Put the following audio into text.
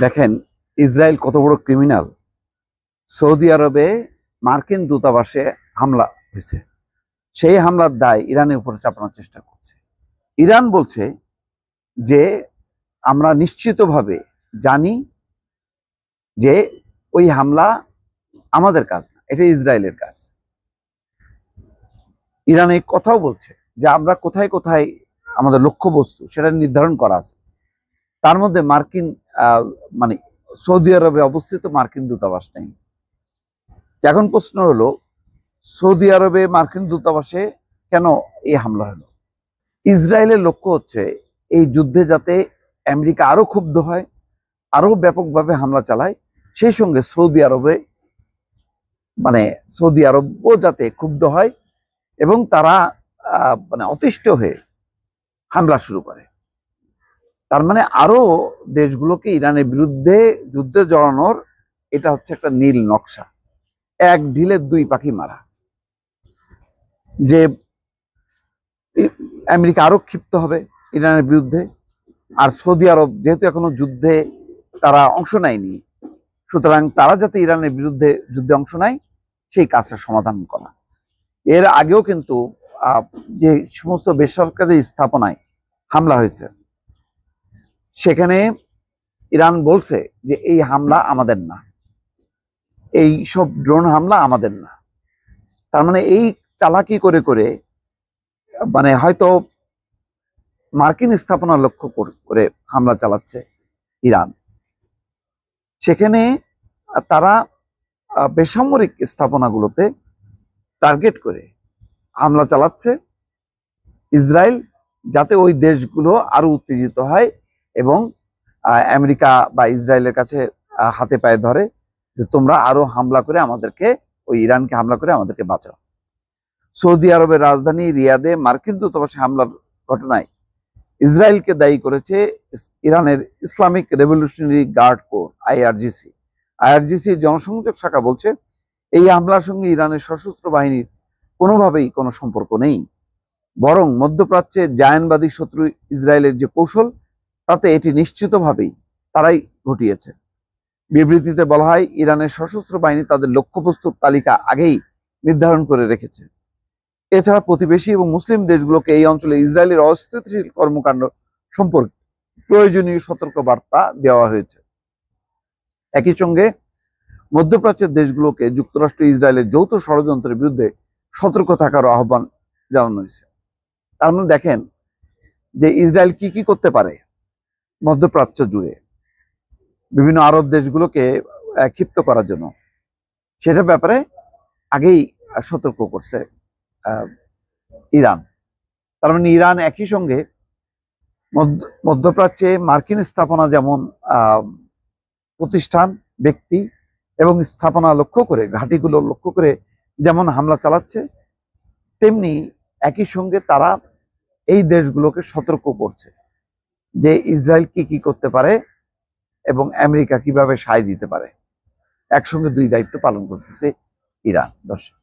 দেখেন, ইসরায়েল কত বড় ক্রিমিনাল। সৌদি আরবে মার্কিন দূতাবাসে হামলা হয়েছে, সেই হামলার দায় ইরানের উপরে চাপানোর চেষ্টা করছে। ইরান বলছে যে আমরা নিশ্চিতভাবে জানি যে ওই হামলা আমাদের কাজ না, এটা ইসরায়েলের কাজ। ইরান এই কথাও বলছে যে আমরা কোথায় কোথায় আমাদের লক্ষ্যবস্তু সেটা নির্ধারণ করা আছে, তার মধ্যে মার্কিন মানে সৌদি আরবে অবস্থিত মার্কিন দূতাবাস নেই। এখন প্রশ্ন হলো, সৌদি আরবে মার্কিন দূতাবাসে কেন এই হামলা হলো? ইসরায়েলের লক্ষ্য হচ্ছে এই যুদ্ধে যাতে আমেরিকা আরো ক্ষুব্ধ হয়, আরো ব্যাপকভাবে হামলা চালায়, সেই সঙ্গে সৌদি আরবও যাতে ক্ষুব্ধ হয় এবং তারা অতিষ্ঠ হয়ে হামলা শুরু করে। তার মানে আরো দেশগুলোকে ইরানের বিরুদ্ধে যুদ্ধে জড়ানোর এটা হচ্ছে একটা নীল নকশা, এক ঢিলে দুই পাখি মারা। যে আমেরিকা আরো ক্ষিপ্ত হবে ইরানের বিরুদ্ধে, আর সৌদি আরব যেহেতু এখনো যুদ্ধে তারা অংশ নেয়নি, সুতরাং তারা যাতে ইরানের বিরুদ্ধে যুদ্ধে অংশ নেয় সেই কাজটা সমাধান করা। এর আগেও কিন্তু যে সমস্ত বেসরকারি স্থাপনায় হামলা হয়েছে, সেখানে ইরান বলছে যে এই হামলা আমাদের না, এই সব ড্রোন হামলা আমাদের না। তার মানে এই চালাকি করে করে হয়তো মার্কিন স্থাপনা লক্ষ্য করে হামলা চালাচ্ছে ইরান। সেখানে তারা বেসামরিক স্থাপনাগুলোতে টার্গেট করে হামলা চালাচ্ছে ইসরায়েল, যাতে ওই দেশগুলো আরো উত্তেজিত হয় এবং আমেরিকা বা ইসরায়েলের কাছে হাতে পায়ে ধরে যে তোমরা আরো হামলা করে আমাদেরকে, ওই ইরানকে হামলা করে আমাদেরকে বাঁচাও। সৌদি আরবের রাজধানী রিয়াদে মার্কিন দূতাবাসে হামলার ঘটনায় ইসরায়েলকে দায়ী করেছে ইরানের Islamic revolutionary guard corps IRGC জনসংযোগ শাখা বলছে এই হামলার সঙ্গে ইরানের সশস্ত্র বাহিনীর কোনোভাবেই কোনো সম্পর্ক নেই, বরং মধ্যপ্রাচ্যে জায়নবাদী শত্রু ইসরায়েলের যে কৌশল, তাতে এটি নিশ্চিতভাবেই তারাই ঘটিয়েছে। বিবৃতিতে বলা হয়, ইরানের সশস্ত্র বাহিনী তাদের লক্ষ্যবস্তুর তালিকা আগেই নির্ধারণ করে রেখেছে। এছাড়া প্রতিবেশী এবং মুসলিম দেশগুলোকে এই অঞ্চলে ইসরায়েলের অস্থিতিশীল কর্মকাণ্ড সম্পর্কে প্রয়োজনীয় সতর্ক বার্তা দেওয়া হয়েছে। একই সঙ্গে মধ্যপ্রাচ্যের দেশগুলোকে যুক্তরাষ্ট্র ইসরায়েলের যৌথ ষড়যন্ত্রের বিরুদ্ধে সতর্ক থাকার আহ্বান জানানো হয়েছে। তার মানে দেখেন যে ইসরায়েল কি কি করতে পারে মধ্যপ্রাচ্য জুড়ে বিভিন্ন আরব দেশগুলোকে ক্ষিপ্ত করার জন্য, সেটার ব্যাপারে আগেই সতর্ক করছে ইরান। তার মানে ইরান একই সঙ্গে মধ্যপ্রাচ্যে মার্কিন স্থাপনা যেমন প্রতিষ্ঠান, ব্যক্তি এবং স্থাপনা লক্ষ্য করে, ঘাঁটিগুলো লক্ষ্য করে যেমন হামলা চালাচ্ছে, তেমনি একই সঙ্গে তারা এই দেশগুলোকে সতর্ক করছে যে ইসরায়েল কি কি করতে পারে এবং আমেরিকা কিভাবে সায় দিতে পারে। একসঙ্গে দুই দায়িত্ব পালন করতেছে ইরান। দর্শক।